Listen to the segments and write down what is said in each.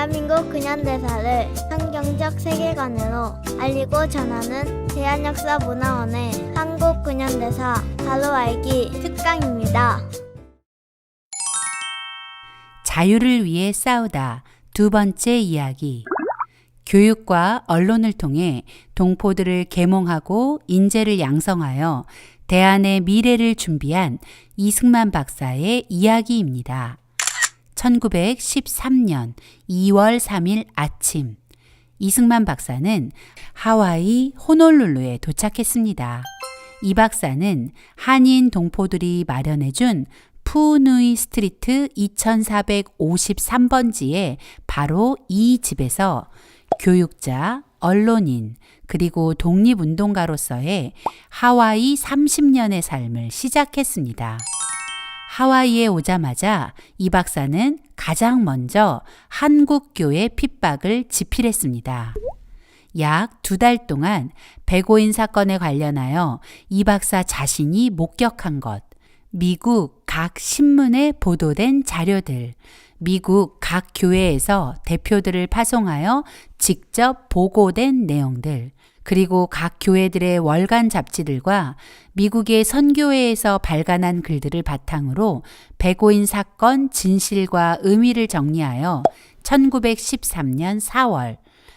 대한민국 근현대사를 성경적 세계관으로 알리고 전하는 대한역사문화원의 한국 근현대사 바로 알기 특강입니다. 자유를 위해 싸우다 두 번째 이야기. 교육과 언론을 통해 동포들을 계몽하고 인재를 양성하여 대한의 미래를 준비한 이승만 박사의 이야기입니다. 1913년 2월 3일 아침, 이승만 박사는 하와이 호놀룰루에 도착했습니다. 이 박사는 한인 동포들이 마련해준 푸누이 스트리트 2453번지에 바로 이 집에서 교육자, 언론인, 그리고 독립운동가로서의 하와이 30년의 삶을 시작했습니다. 하와이에 오자마자 이 박사는 가장 먼저 한국교회 핍박을 지필했습니다. 약 2달 동안 백오인 사건에 관련하여 이 박사 자신이 목격한 것, 미국 각 신문에 보도된 자료들, 미국 각 교회에서 대표들을 파송하여 직접 보고된 내용들, 그리고 각 교회들의 월간 잡지들과 미국의 선교회에서 발간한 글들을 바탕으로 백오인 사건 진실과 의미를 정리하여 1913년 4월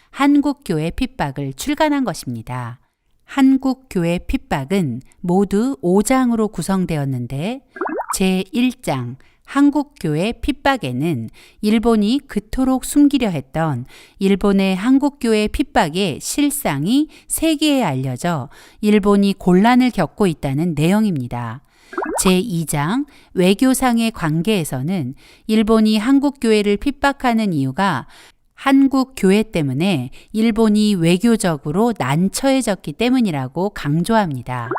한국교회 핍박을 출간한 것입니다. 한국교회 핍박은 모두 5장으로 구성되었는데 제1장 한국교회 핍박에는 일본이 그토록 숨기려 했던 일본의 한국교회 핍박의 실상이 세계에 알려져 일본이 곤란을 겪고 있다는 내용입니다. 제2장 외교상의 관계에서는 일본이 한국교회를 핍박하는 이유가 한국교회 때문에 일본이 외교적으로 난처해졌기 때문이라고 강조합니다.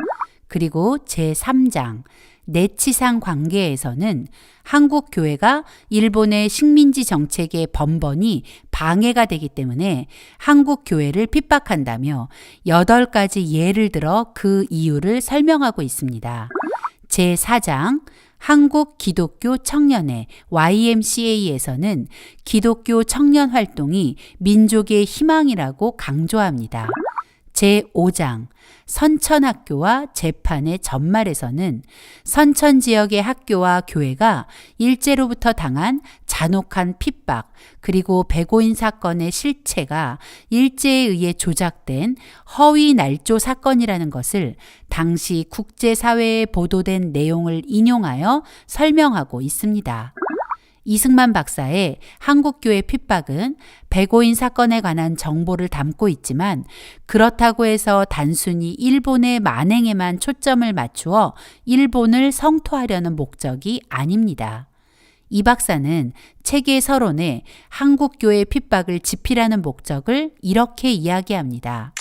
그리고 제3장 내치상 관계에서는 한국교회가 일본의 식민지 정책의 번번이 방해가 되기 때문에 한국교회를 핍박한다며 8가지 예를 들어 그 이유를 설명하고 있습니다. 제4장 한국 기독교 청년회 YMCA에서는 기독교 청년 활동이 민족의 희망이라고 강조합니다. 제5장 선천학교와 재판의 전말에서는 선천 지역의 학교와 교회가 일제로부터 당한 잔혹한 핍박, 그리고 백오인 사건의 실체가 일제에 의해 조작된 허위 날조 사건이라는 것을 당시 국제사회에 보도된 내용을 인용하여 설명하고 있습니다. 이승만 박사의 한국교회 핍박은 백오인 사건에 관한 정보를 담고 있지만 그렇다고 해서 단순히 일본의 만행에만 초점을 맞추어 일본을 성토하려는 목적이 아닙니다. 이 박사는 책의 서론에 한국교회 핍박을 지필하는 목적을 이렇게 이야기합니다.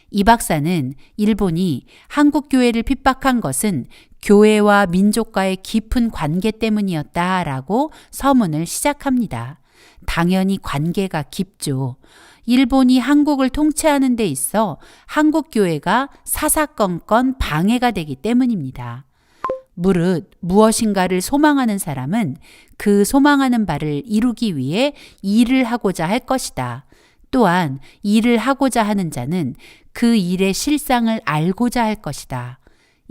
이 박사는 일본이 한국교회를 핍박한 것은 교회와 민족과의 깊은 관계 때문이었다라고 서문을 시작합니다. 당연히 관계가 깊죠. 일본이 한국을 통치하는 데 있어 한국교회가 사사건건 방해가 되기 때문입니다. 무릇 무엇인가를 소망하는 사람은 그 소망하는 바를 이루기 위해 일을 하고자 할 것이다. 또한 일을 하고자 하는 자는 그 일의 실상을 알고자 할 것이다.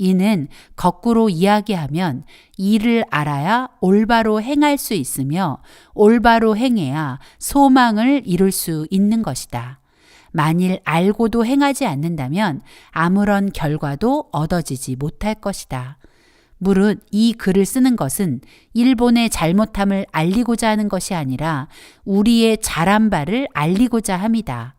이는 거꾸로 이야기하면 일을 알아야 올바로 행할 수 있으며 올바로 행해야 소망을 이룰 수 있는 것이다. 만일 알고도 행하지 않는다면 아무런 결과도 얻어지지 못할 것이다. 무릇 이 글을 쓰는 것은 일본의 잘못함을 알리고자 하는 것이 아니라 우리의 잘한 바를 알리고자 함이다.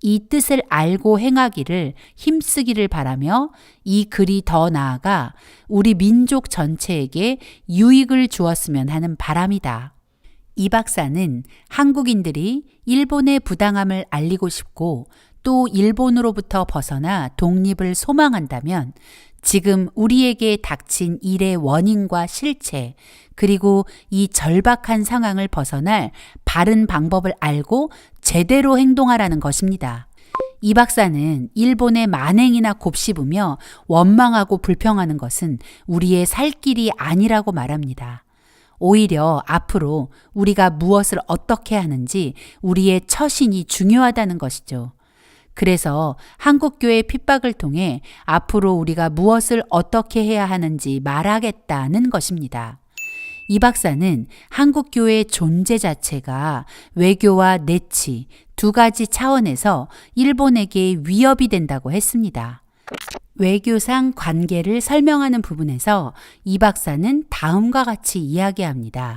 이 뜻을 알고 행하기를 힘쓰기를 바라며 이 글이 더 나아가 우리 민족 전체에게 유익을 주었으면 하는 바람이다. 이 박사는 한국인들이 일본의 부당함을 알리고 싶고 또 일본으로부터 벗어나 독립을 소망한다면 지금 우리에게 닥친 일의 원인과 실체, 그리고 이 절박한 상황을 벗어날 바른 방법을 알고 제대로 행동하라는 것입니다. 이 박사는 일본의 만행이나 곱씹으며 원망하고 불평하는 것은 우리의 살 길이 아니라고 말합니다. 오히려 앞으로 우리가 무엇을 어떻게 하는지 우리의 처신이 중요하다는 것이죠. 그래서 한국교회 핍박을 통해 앞으로 우리가 무엇을 어떻게 해야 하는지 말하겠다는 것입니다. 이 박사는 한국교회의 존재 자체가 외교와 내치 두 가지 차원에서 일본에게 위협이 된다고 했습니다. 외교상 관계를 설명하는 부분에서 이 박사는 다음과 같이 이야기합니다.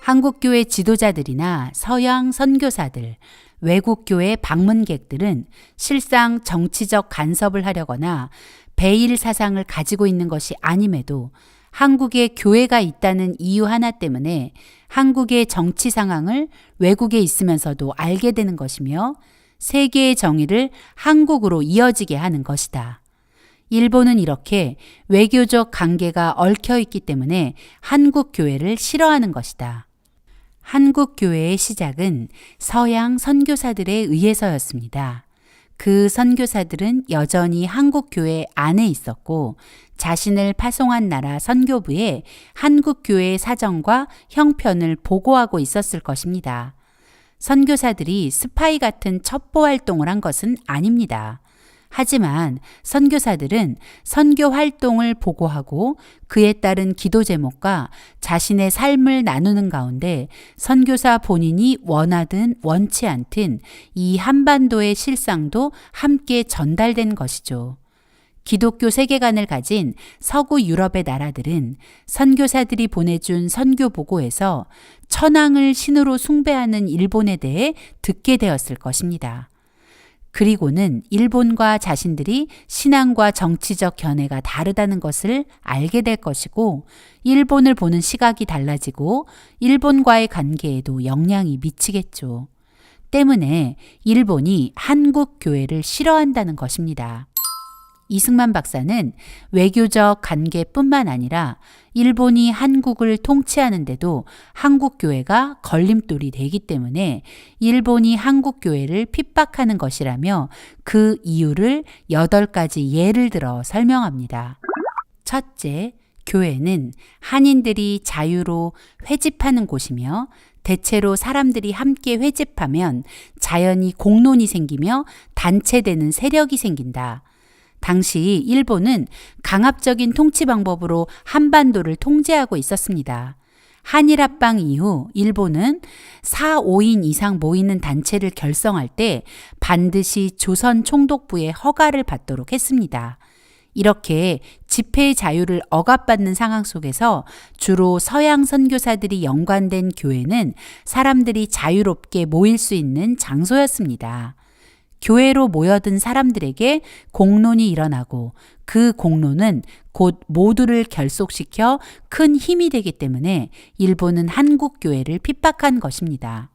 한국교회 지도자들이나 서양 선교사들, 외국교회 방문객들은 실상 정치적 간섭을 하려거나 배일 사상을 가지고 있는 것이 아님에도 한국에 교회가 있다는 이유 하나 때문에 한국의 정치 상황을 외국에 있으면서도 알게 되는 것이며 세계의 정의를 한국으로 이어지게 하는 것이다. 일본은 이렇게 외교적 관계가 얽혀 있기 때문에 한국 교회를 싫어하는 것이다. 한국 교회의 시작은 서양 선교사들에 의해서였습니다. 그 선교사들은 여전히 한국 교회 안에 있었고 자신을 파송한 나라 선교부에 한국 교회의 사정과 형편을 보고하고 있었을 것입니다. 선교사들이 스파이 같은 첩보 활동을 한 것은 아닙니다. 하지만 선교사들은 선교 활동을 보고하고 그에 따른 기도 제목과 자신의 삶을 나누는 가운데 선교사 본인이 원하든 원치 않든 이 한반도의 실상도 함께 전달된 것이죠. 기독교 세계관을 가진 서구 유럽의 나라들은 선교사들이 보내준 선교 보고에서 천황을 신으로 숭배하는 일본에 대해 듣게 되었을 것입니다. 그리고는 일본과 자신들이 신앙과 정치적 견해가 다르다는 것을 알게 될 것이고 일본을 보는 시각이 달라지고 일본과의 관계에도 영향이 미치겠죠. 때문에 일본이 한국 교회를 싫어한다는 것입니다. 이승만 박사는 외교적 관계뿐만 아니라 일본이 한국을 통치하는데도 한국 교회가 걸림돌이 되기 때문에 일본이 한국 교회를 핍박하는 것이라며 그 이유를 8가지 예를 들어 설명합니다. 첫째, 교회는 한인들이 자유로 회집하는 곳이며 대체로 사람들이 함께 회집하면 자연히 공론이 생기며 단체되는 세력이 생긴다. 당시 일본은 강압적인 통치 방법으로 한반도를 통제하고 있었습니다. 한일합방 이후 일본은 4, 5인 이상 모이는 단체를 결성할 때 반드시 조선 총독부의 허가를 받도록 했습니다. 이렇게 집회의 자유를 억압받는 상황 속에서 주로 서양 선교사들이 연관된 교회는 사람들이 자유롭게 모일 수 있는 장소였습니다. 교회로 모여든 사람들에게 공론이 일어나고 그 공론은 곧 모두를 결속시켜 큰 힘이 되기 때문에 일본은 한국 교회를 핍박한 것입니다.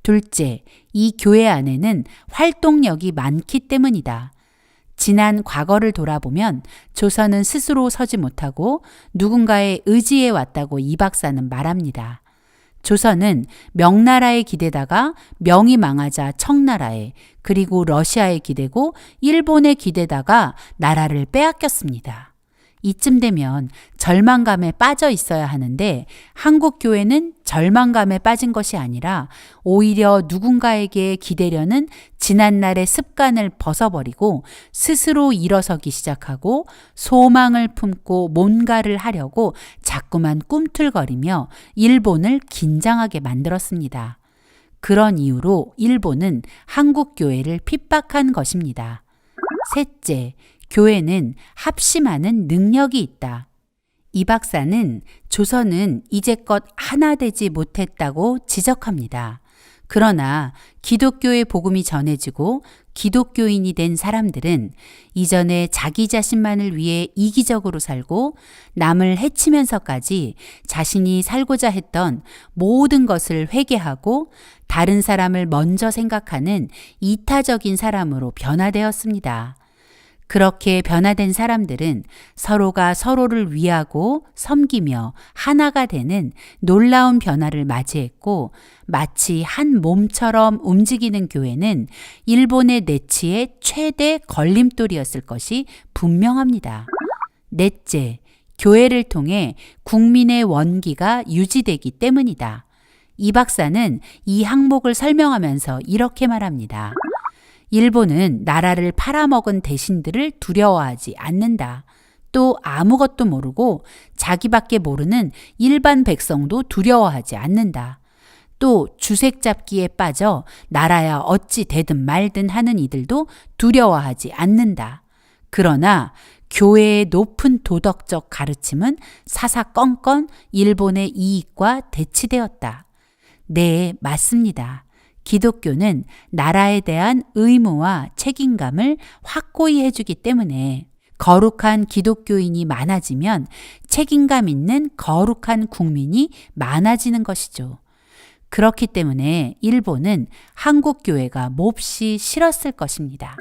둘째, 이 교회 안에는 활동력이 많기 때문이다. 지난 과거를 돌아보면 조선은 스스로 서지 못하고 누군가에 의지해 왔다고 이 박사는 말합니다. 조선은 명나라에 기대다가 명이 망하자 청나라에 그리고 러시아에 기대고 일본에 기대다가 나라를 빼앗겼습니다. 이쯤 되면 절망감에 빠져 있어야 하는데 한국 교회는 절망감에 빠진 것이 아니라 오히려 누군가에게 기대려는 지난날의 습관을 벗어버리고 스스로 일어서기 시작하고 소망을 품고 뭔가를 하려고 자꾸만 꿈틀거리며 일본을 긴장하게 만들었습니다. 그런 이유로 일본은 한국 교회를 핍박한 것입니다. 셋째, 교회는 합심하는 능력이 있다. 이 박사는 조선은 이제껏 하나 되지 못했다고 지적합니다. 그러나 기독교의 복음이 전해지고 기독교인이 된 사람들은 이전에 자기 자신만을 위해 이기적으로 살고 남을 해치면서까지 자신이 살고자 했던 모든 것을 회개하고 다른 사람을 먼저 생각하는 이타적인 사람으로 변화되었습니다. 그렇게 변화된 사람들은 서로가 서로를 위하고 섬기며 하나가 되는 놀라운 변화를 맞이했고 마치 한 몸처럼 움직이는 교회는 일본의 내치의 최대 걸림돌이었을 것이 분명합니다. 넷째, 교회를 통해 국민의 원기가 유지되기 때문이다. 이 박사는 이 항목을 설명하면서 이렇게 말합니다. 일본은 나라를 팔아먹은 대신들을 두려워하지 않는다. 또 아무것도 모르고 자기밖에 모르는 일반 백성도 두려워하지 않는다. 또 주색 잡기에 빠져 나라야 어찌 되든 말든 하는 이들도 두려워하지 않는다. 그러나 교회의 높은 도덕적 가르침은 사사건건 일본의 이익과 대치되었다. 네, 맞습니다. 기독교는 나라에 대한 의무와 책임감을 확고히 해주기 때문에 거룩한 기독교인이 많아지면 책임감 있는 거룩한 국민이 많아지는 것이죠. 그렇기 때문에 일본은 한국 교회가 몹시 싫었을 것입니다.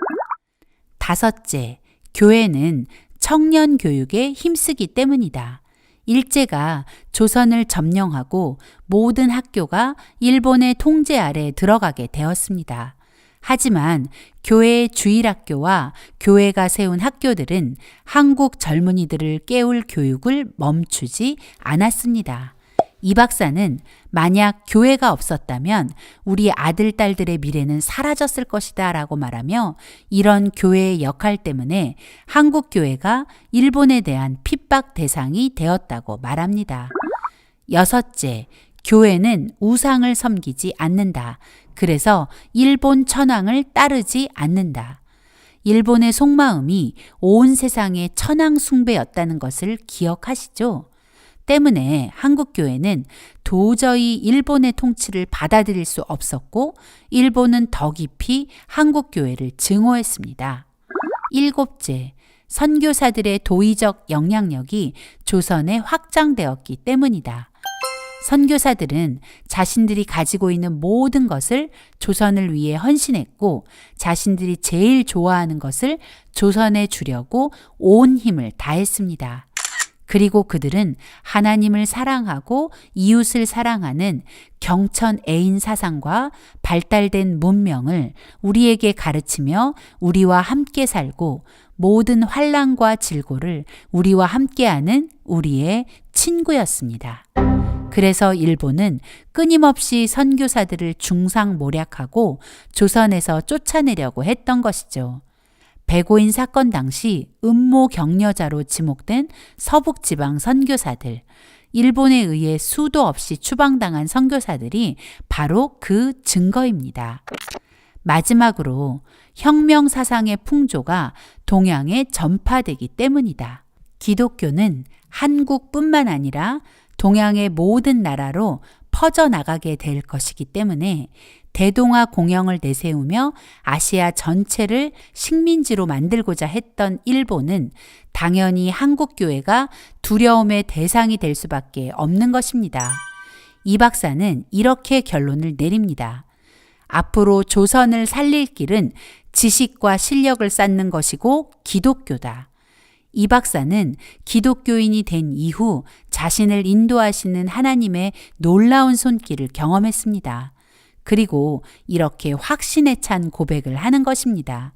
다섯째, 교회는 청년 교육에 힘쓰기 때문이다. 일제가 조선을 점령하고 모든 학교가 일본의 통제 아래 들어가게 되었습니다. 하지만 교회의 주일학교와 교회가 세운 학교들은 한국 젊은이들을 깨울 교육을 멈추지 않았습니다. 이 박사는 만약 교회가 없었다면 우리 아들, 딸들의 미래는 사라졌을 것이다 라고 말하며 이런 교회의 역할 때문에 한국 교회가 일본에 대한 핍박 대상이 되었다고 말합니다. 여섯째, 교회는 우상을 섬기지 않는다. 그래서 일본 천황을 따르지 않는다. 일본의 속마음이 온 세상의 천황 숭배였다는 것을 기억하시죠? 때문에 한국교회는 도저히 일본의 통치를 받아들일 수 없었고 일본은 더 깊이 한국교회를 증오했습니다. 일곱째, 선교사들의 도의적 영향력이 조선에 확장되었기 때문이다. 선교사들은 자신들이 가지고 있는 모든 것을 조선을 위해 헌신했고 자신들이 제일 좋아하는 것을 조선에 주려고 온 힘을 다했습니다. 그리고 그들은 하나님을 사랑하고 이웃을 사랑하는 경천 애인 사상과 발달된 문명을 우리에게 가르치며 우리와 함께 살고 모든 환난과 질고를 우리와 함께하는 우리의 친구였습니다. 그래서 일본은 끊임없이 선교사들을 중상모략하고 조선에서 쫓아내려고 했던 것이죠. 백오인 사건 당시 음모 격려자로 지목된 서북지방 선교사들, 일본에 의해 수도 없이 추방당한 선교사들이 바로 그 증거입니다. 마지막으로 혁명 사상의 풍조가 동양에 전파되기 때문이다. 기독교는 한국뿐만 아니라 동양의 모든 나라로 퍼져나가게 될 것이기 때문에 대동아 공영을 내세우며 아시아 전체를 식민지로 만들고자 했던 일본은 당연히 한국교회가 두려움의 대상이 될 수밖에 없는 것입니다. 이 박사는 이렇게 결론을 내립니다. 앞으로 조선을 살릴 길은 지식과 실력을 쌓는 것이고 기독교다. 이 박사는 기독교인이 된 이후 자신을 인도하시는 하나님의 놀라운 손길을 경험했습니다. 그리고 이렇게 확신에 찬 고백을 하는 것입니다.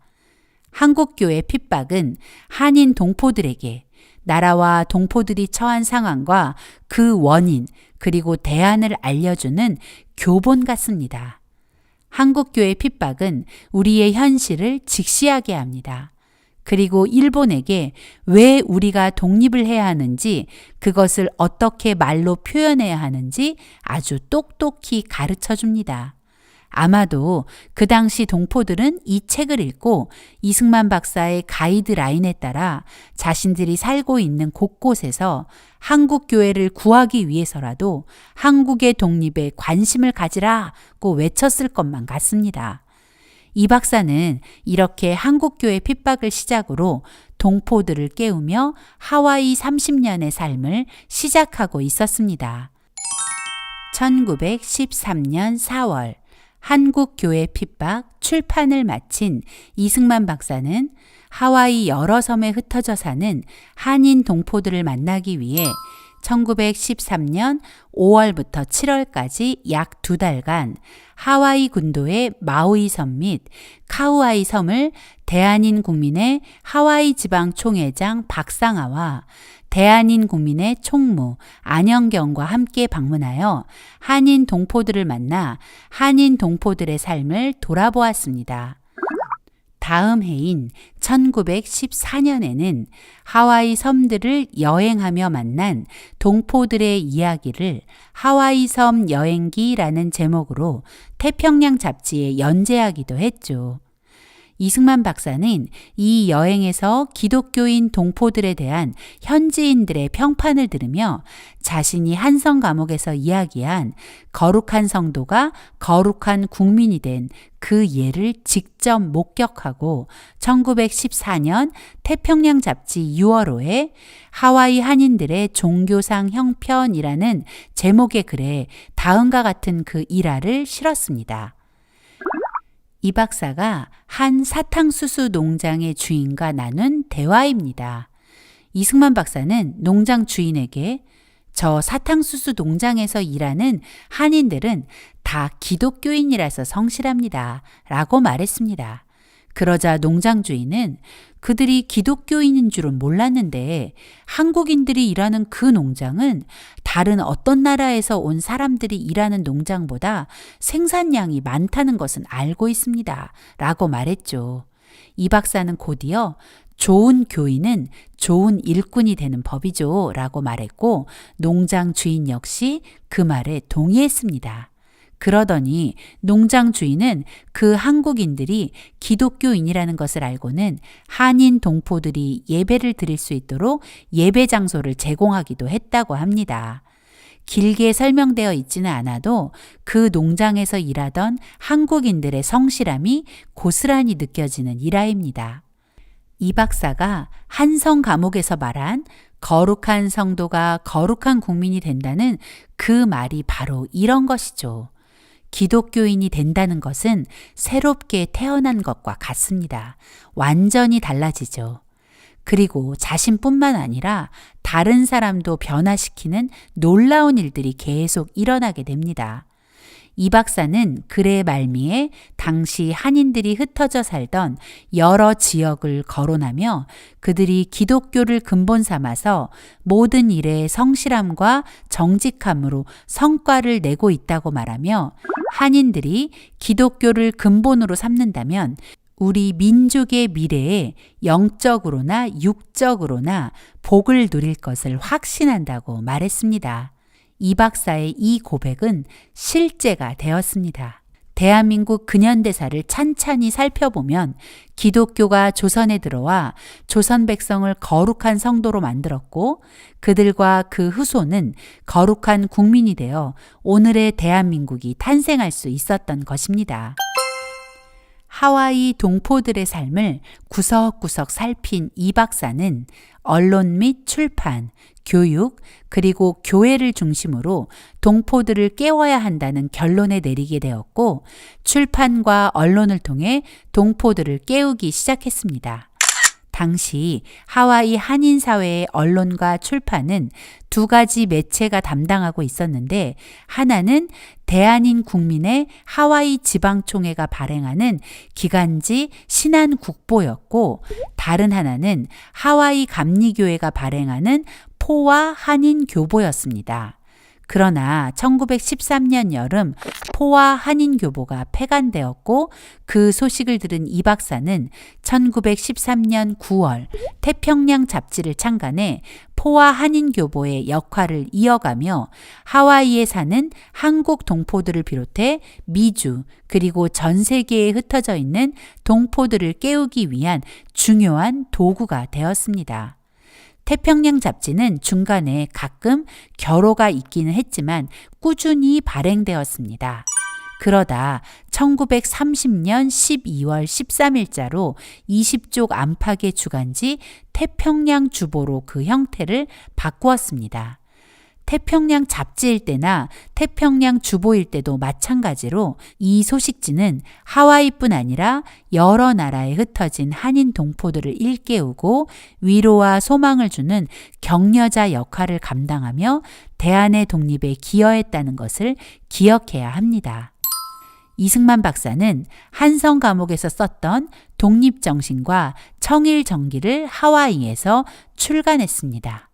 한국교회 핍박은 한인 동포들에게 나라와 동포들이 처한 상황과 그 원인 그리고 대안을 알려주는 교본 같습니다. 한국교회 핍박은 우리의 현실을 직시하게 합니다. 그리고 일본에게 왜 우리가 독립을 해야 하는지 그것을 어떻게 말로 표현해야 하는지 아주 똑똑히 가르쳐 줍니다. 아마도 그 당시 동포들은 이 책을 읽고 이승만 박사의 가이드라인에 따라 자신들이 살고 있는 곳곳에서 한국 교회를 구하기 위해서라도 한국의 독립에 관심을 가지라고 외쳤을 것만 같습니다. 이 박사는 이렇게 한국교회 핍박을 시작으로 동포들을 깨우며 하와이 30년의 삶을 시작하고 있었습니다. 1913년 4월 한국교회 핍박 출판을 마친 이승만 박사는 하와이 여러 섬에 흩어져 사는 한인 동포들을 만나기 위해 1913년 5월부터 7월까지 약 2달간 하와이 군도의 마우이 섬 및 카우아이 섬을 대한인 국민의 하와이 지방 총회장 박상아와 대한인 국민의 총무 안영경과 함께 방문하여 한인 동포들을 만나 한인 동포들의 삶을 돌아보았습니다. 다음 해인 1914년에는 하와이 섬들을 여행하며 만난 동포들의 이야기를 하와이 섬 여행기라는 제목으로 태평양 잡지에 연재하기도 했죠. 이승만 박사는 이 여행에서 기독교인 동포들에 대한 현지인들의 평판을 들으며 자신이 한성 감옥에서 이야기한 거룩한 성도가 거룩한 국민이 된 그 예를 직접 목격하고 1914년 태평양 잡지 6월호에 하와이 한인들의 종교상 형편이라는 제목의 글에 다음과 같은 그 일화를 실었습니다. 이 박사가 한 사탕수수 농장의 주인과 나눈 대화입니다. 이승만 박사는 농장 주인에게 저 사탕수수 농장에서 일하는 한인들은 다 기독교인이라서 성실합니다. 라고 말했습니다. 그러자 농장 주인은 그들이 기독교인인 줄은 몰랐는데 한국인들이 일하는 그 농장은 다른 어떤 나라에서 온 사람들이 일하는 농장보다 생산량이 많다는 것은 알고 있습니다. 라고 말했죠. 이 박사는 곧이어 좋은 교인은 좋은 일꾼이 되는 법이죠. 라고 말했고 농장 주인 역시 그 말에 동의했습니다. 그러더니 농장 주인은 그 한국인들이 기독교인이라는 것을 알고는 한인 동포들이 예배를 드릴 수 있도록 예배 장소를 제공하기도 했다고 합니다. 길게 설명되어 있지는 않아도 그 농장에서 일하던 한국인들의 성실함이 고스란히 느껴지는 일화입니다. 이 박사가 한성 감옥에서 말한 거룩한 성도가 거룩한 국민이 된다는 그 말이 바로 이런 것이죠. 기독교인이 된다는 것은 새롭게 태어난 것과 같습니다. 완전히 달라지죠. 그리고 자신뿐만 아니라 다른 사람도 변화시키는 놀라운 일들이 계속 일어나게 됩니다. 이 박사는 글의 말미에 당시 한인들이 흩어져 살던 여러 지역을 거론하며 그들이 기독교를 근본 삼아서 모든 일에 성실함과 정직함으로 성과를 내고 있다고 말하며 한인들이 기독교를 근본으로 삼는다면 우리 민족의 미래에 영적으로나 육적으로나 복을 누릴 것을 확신한다고 말했습니다. 이 박사의 이 고백은 실제가 되었습니다. 대한민국 근현대사를 찬찬히 살펴보면 기독교가 조선에 들어와 조선 백성을 거룩한 성도로 만들었고 그들과 그 후손은 거룩한 국민이 되어 오늘의 대한민국이 탄생할 수 있었던 것입니다. 하와이 동포들의 삶을 구석구석 살핀 이 박사는 언론 및 출판, 교육, 그리고 교회를 중심으로 동포들을 깨워야 한다는 결론에 내리게 되었고 출판과 언론을 통해 동포들을 깨우기 시작했습니다. 당시 하와이 한인사회의 언론과 출판은 두 가지 매체가 담당하고 있었는데 하나는 대한인 국민의 하와이 지방총회가 발행하는 기간지 신한국보였고 다른 하나는 하와이 감리교회가 발행하는 포와 한인교보였습니다. 그러나 1913년 여름 포와 한인교보가 폐간되었고 그 소식을 들은 이 박사는 1913년 9월 태평양 잡지를 창간해 포와 한인교보의 역할을 이어가며 하와이에 사는 한국 동포들을 비롯해 미주 그리고 전 세계에 흩어져 있는 동포들을 깨우기 위한 중요한 도구가 되었습니다. 태평양 잡지는 중간에 가끔 결호가 있기는 했지만 꾸준히 발행되었습니다. 그러다 1930년 12월 13일자로 20쪽 안팎의 주간지 태평양 주보로 그 형태를 바꾸었습니다. 태평양 잡지일 때나 태평양 주보일 때도 마찬가지로 이 소식지는 하와이뿐 아니라 여러 나라에 흩어진 한인 동포들을 일깨우고 위로와 소망을 주는 격려자 역할을 감당하며 대한의 독립에 기여했다는 것을 기억해야 합니다. 이승만 박사는 한성 감옥에서 썼던 독립정신과 청일정기를 하와이에서 출간했습니다.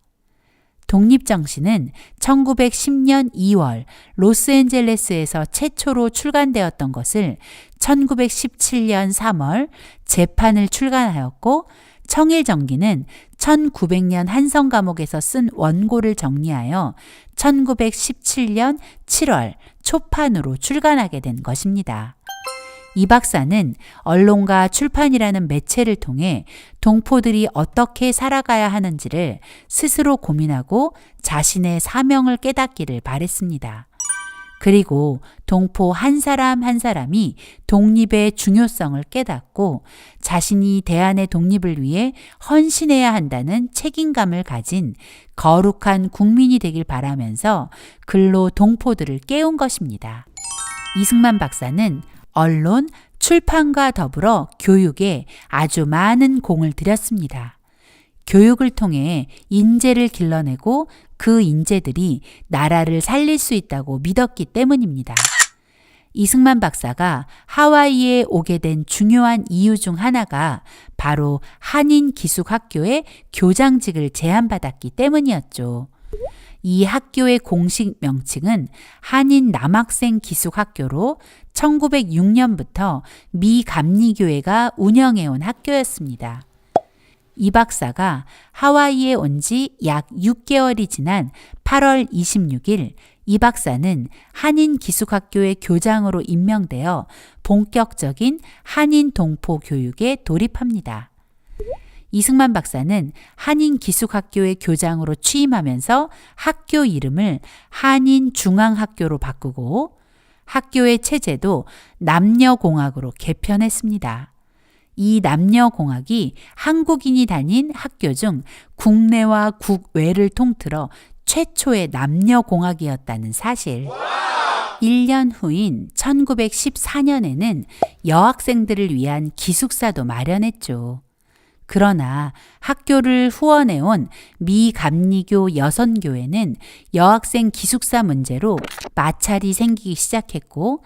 독립정신은 1910년 2월 로스앤젤레스에서 최초로 출간되었던 것을 1917년 3월 재판을 출간하였고, 청일정기는 1900년 한성 감옥에서 쓴 원고를 정리하여 1917년 7월 초판으로 출간하게 된 것입니다. 이 박사는 언론과 출판이라는 매체를 통해 동포들이 어떻게 살아가야 하는지를 스스로 고민하고 자신의 사명을 깨닫기를 바랬습니다. 그리고 동포 한 사람 한 사람이 독립의 중요성을 깨닫고 자신이 대한의 독립을 위해 헌신해야 한다는 책임감을 가진 거룩한 국민이 되길 바라면서 글로 동포들을 깨운 것입니다. 이승만 박사는 언론, 출판과 더불어 교육에 아주 많은 공을 들였습니다. 교육을 통해 인재를 길러내고 그 인재들이 나라를 살릴 수 있다고 믿었기 때문입니다. 이승만 박사가 하와이에 오게 된 중요한 이유 중 하나가 바로 한인기숙학교의 교장직을 제안받았기 때문이었죠. 이 학교의 공식 명칭은 한인 남학생 기숙학교로 1906년부터 미 감리교회가 운영해온 학교였습니다. 이 박사가 하와이에 온 지 약 6개월이 지난 8월 26일 이 박사는 한인 기숙학교의 교장으로 임명되어 본격적인 한인 동포 교육에 돌입합니다. 이승만 박사는 한인 기숙학교의 교장으로 취임하면서 학교 이름을 한인중앙학교로 바꾸고 학교의 체제도 남녀공학으로 개편했습니다. 이 남녀공학이 한국인이 다닌 학교 중 국내와 국외를 통틀어 최초의 남녀공학이었다는 사실. 1년 후인 1914년에는 여학생들을 위한 기숙사도 마련했죠. 그러나 학교를 후원해온 미 감리교 여선교회는 여학생 기숙사 문제로 마찰이 생기기 시작했고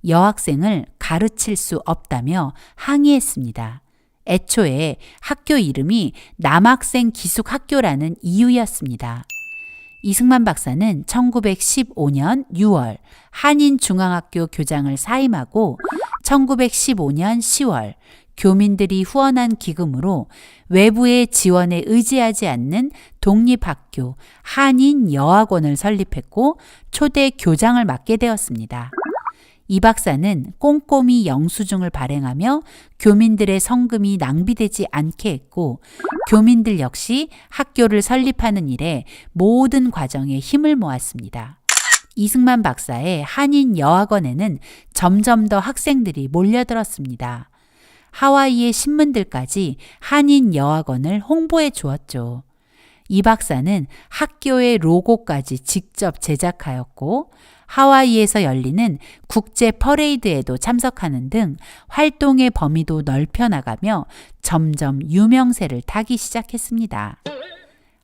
여학생을 가르칠 수 없다며 항의했습니다. 애초에 학교 이름이 남학생 기숙학교라는 이유였습니다. 이승만 박사는 1915년 6월 한인중앙학교 교장을 사임하고 1915년 10월 교민들이 후원한 기금으로 외부의 지원에 의지하지 않는 독립학교 한인여학원을 설립했고 초대 교장을 맡게 되었습니다. 이 박사는 꼼꼼히 영수증을 발행하며 교민들의 성금이 낭비되지 않게 했고 교민들 역시 학교를 설립하는 일에 모든 과정에 힘을 모았습니다. 이승만 박사의 한인여학원에는 점점 더 학생들이 몰려들었습니다. 하와이의 신문들까지 한인여학원을 홍보해 주었죠. 이 박사는 학교의 로고까지 직접 제작하였고 하와이에서 열리는 국제 퍼레이드에도 참석하는 등 활동의 범위도 넓혀나가며 점점 유명세를 타기 시작했습니다.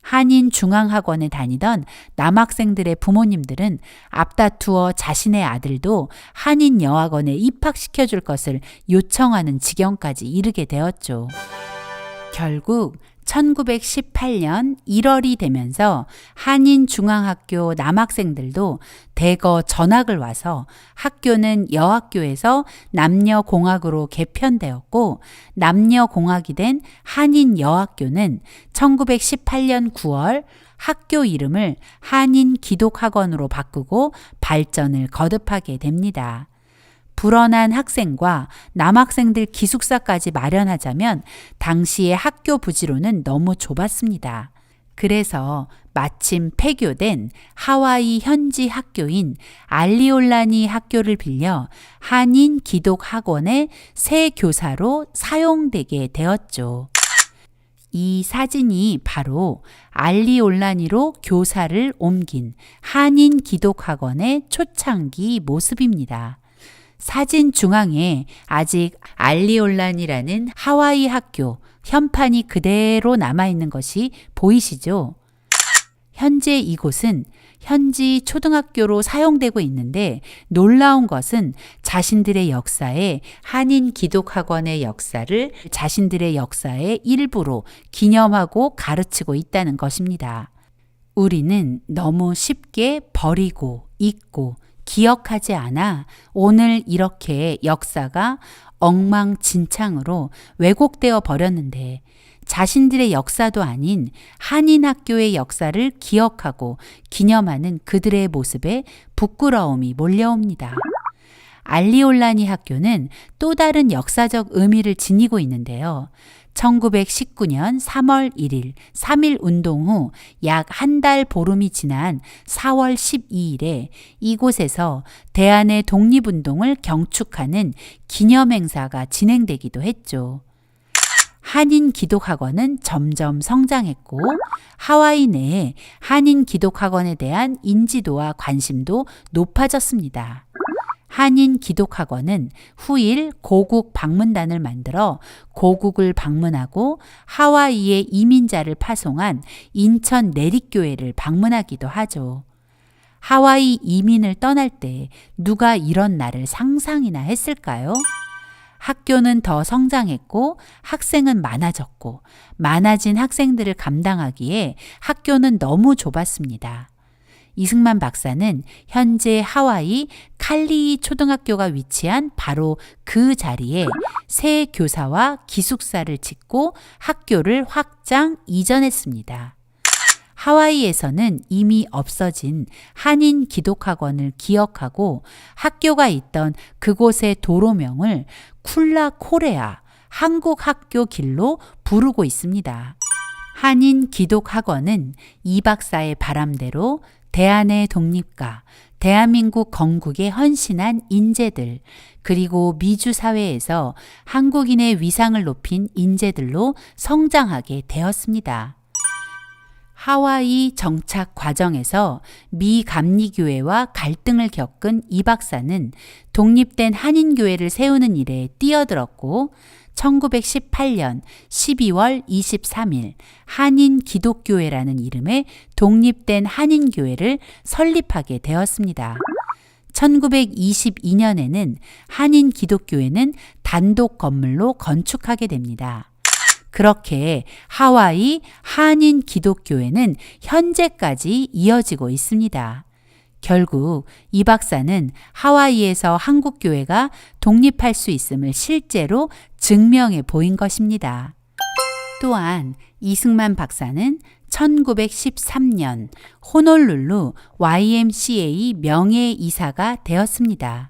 한인중앙학원에 다니던 남학생들의 부모님들은 앞다투어 자신의 아들도 한인여학원에 입학시켜줄 것을 요청하는 지경까지 이르게 되었죠. 결국 1918년 1월이 되면서 한인중앙학교 남학생들도 대거 전학을 와서 학교는 여학교에서 남녀공학으로 개편되었고 남녀공학이 된 한인여학교는 1918년 9월 학교 이름을 한인기독학원으로 바꾸고 발전을 거듭하게 됩니다. 불어난 학생과 남학생들 기숙사까지 마련하자면 당시의 학교 부지로는 너무 좁았습니다. 그래서 마침 폐교된 하와이 현지 학교인 알리올라니 학교를 빌려 한인 기독학원의 새 교사로 사용되게 되었죠. 이 사진이 바로 알리올라니로 교사를 옮긴 한인 기독학원의 초창기 모습입니다. 사진 중앙에 아직 알리올란이라는 하와이 학교 현판이 그대로 남아있는 것이 보이시죠? 현재 이곳은 현지 초등학교로 사용되고 있는데 놀라운 것은 자신들의 역사에 한인 기독학원의 역사를 자신들의 역사의 일부로 기념하고 가르치고 있다는 것입니다. 우리는 너무 쉽게 버리고 잊고 기억하지 않아 오늘 이렇게 역사가 엉망진창으로 왜곡되어 버렸는데 자신들의 역사도 아닌 한인 학교의 역사를 기억하고 기념하는 그들의 모습에 부끄러움이 몰려옵니다. 알리올라니 학교는 또 다른 역사적 의미를 지니고 있는데요. 1919년 3월 1일 3.1 운동 후 약 한 달 보름이 지난 4월 12일에 이곳에서 대한의 독립운동을 경축하는 기념행사가 진행되기도 했죠. 한인 기독학원은 점점 성장했고 하와이 내에 한인 기독학원에 대한 인지도와 관심도 높아졌습니다. 한인 기독학원은 후일 고국 방문단을 만들어 고국을 방문하고 하와이에 이민자를 파송한 인천 내립교회를 방문하기도 하죠. 하와이 이민을 떠날 때 누가 이런 날을 상상이나 했을까요? 학교는 더 성장했고 학생은 많아졌고 많아진 학생들을 감당하기에 학교는 너무 좁았습니다. 이승만 박사는 현재 하와이 칼리이 초등학교가 위치한 바로 그 자리에 새 교사와 기숙사를 짓고 학교를 확장 이전했습니다. 하와이에서는 이미 없어진 한인 기독학원을 기억하고 학교가 있던 그곳의 도로명을 쿨라코레아 한국학교 길로 부르고 있습니다. 한인 기독학원은 이 박사의 바람대로 대한의 독립과 대한민국 건국에 헌신한 인재들, 그리고 미주 사회에서 한국인의 위상을 높인 인재들로 성장하게 되었습니다. 하와이 정착 과정에서 미 감리교회와 갈등을 겪은 이 박사는 독립된 한인교회를 세우는 일에 뛰어들었고 1918년 12월 23일 한인 기독교회라는 이름의 독립된 한인교회를 설립하게 되었습니다. 1922년에는 한인 기독교회는 단독 건물로 건축하게 됩니다. 그렇게 하와이 한인 기독교회는 현재까지 이어지고 있습니다. 결국 이 박사는 하와이에서 한국교회가 독립할 수 있음을 실제로 증명해 보인 것입니다. 또한 이승만 박사는 1913년 호놀룰루 YMCA 명예이사가 되었습니다.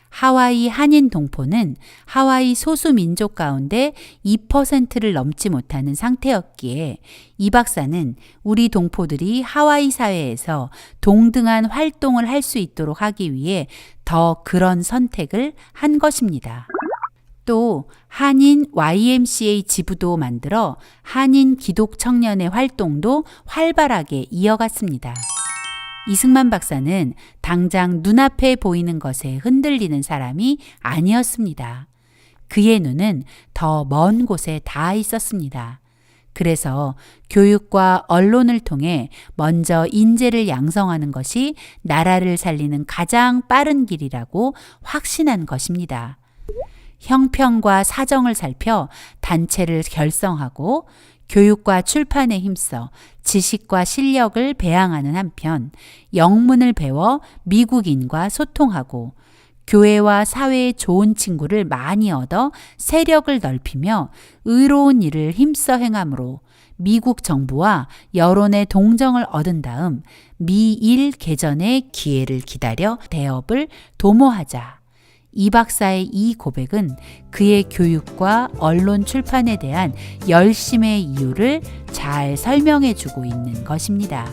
하와이 한인 동포는 하와이 소수민족 가운데 2%를 넘지 못하는 상태였기에 이 박사는 우리 동포들이 하와이 사회에서 동등한 활동을 할 수 있도록 하기 위해 더 그런 선택을 한 것입니다. 또 한인 YMCA 지부도 만들어 한인 기독 청년의 활동도 활발하게 이어갔습니다. 이승만 박사는 당장 눈앞에 보이는 것에 흔들리는 사람이 아니었습니다. 그의 눈은 더 먼 곳에 닿아 있었습니다. 그래서 교육과 언론을 통해 먼저 인재를 양성하는 것이 나라를 살리는 가장 빠른 길이라고 확신한 것입니다. 형편과 사정을 살펴 단체를 결성하고 교육과 출판에 힘써 지식과 실력을 배양하는 한편 영문을 배워 미국인과 소통하고 교회와 사회의 좋은 친구를 많이 얻어 세력을 넓히며 의로운 일을 힘써 행함으로 미국 정부와 여론의 동정을 얻은 다음 미일 개전의 기회를 기다려 대업을 도모하자. 이 박사의 이 고백은 그의 교육과 언론 출판에 대한 열심의 이유를 잘 설명해 주고 있는 것입니다.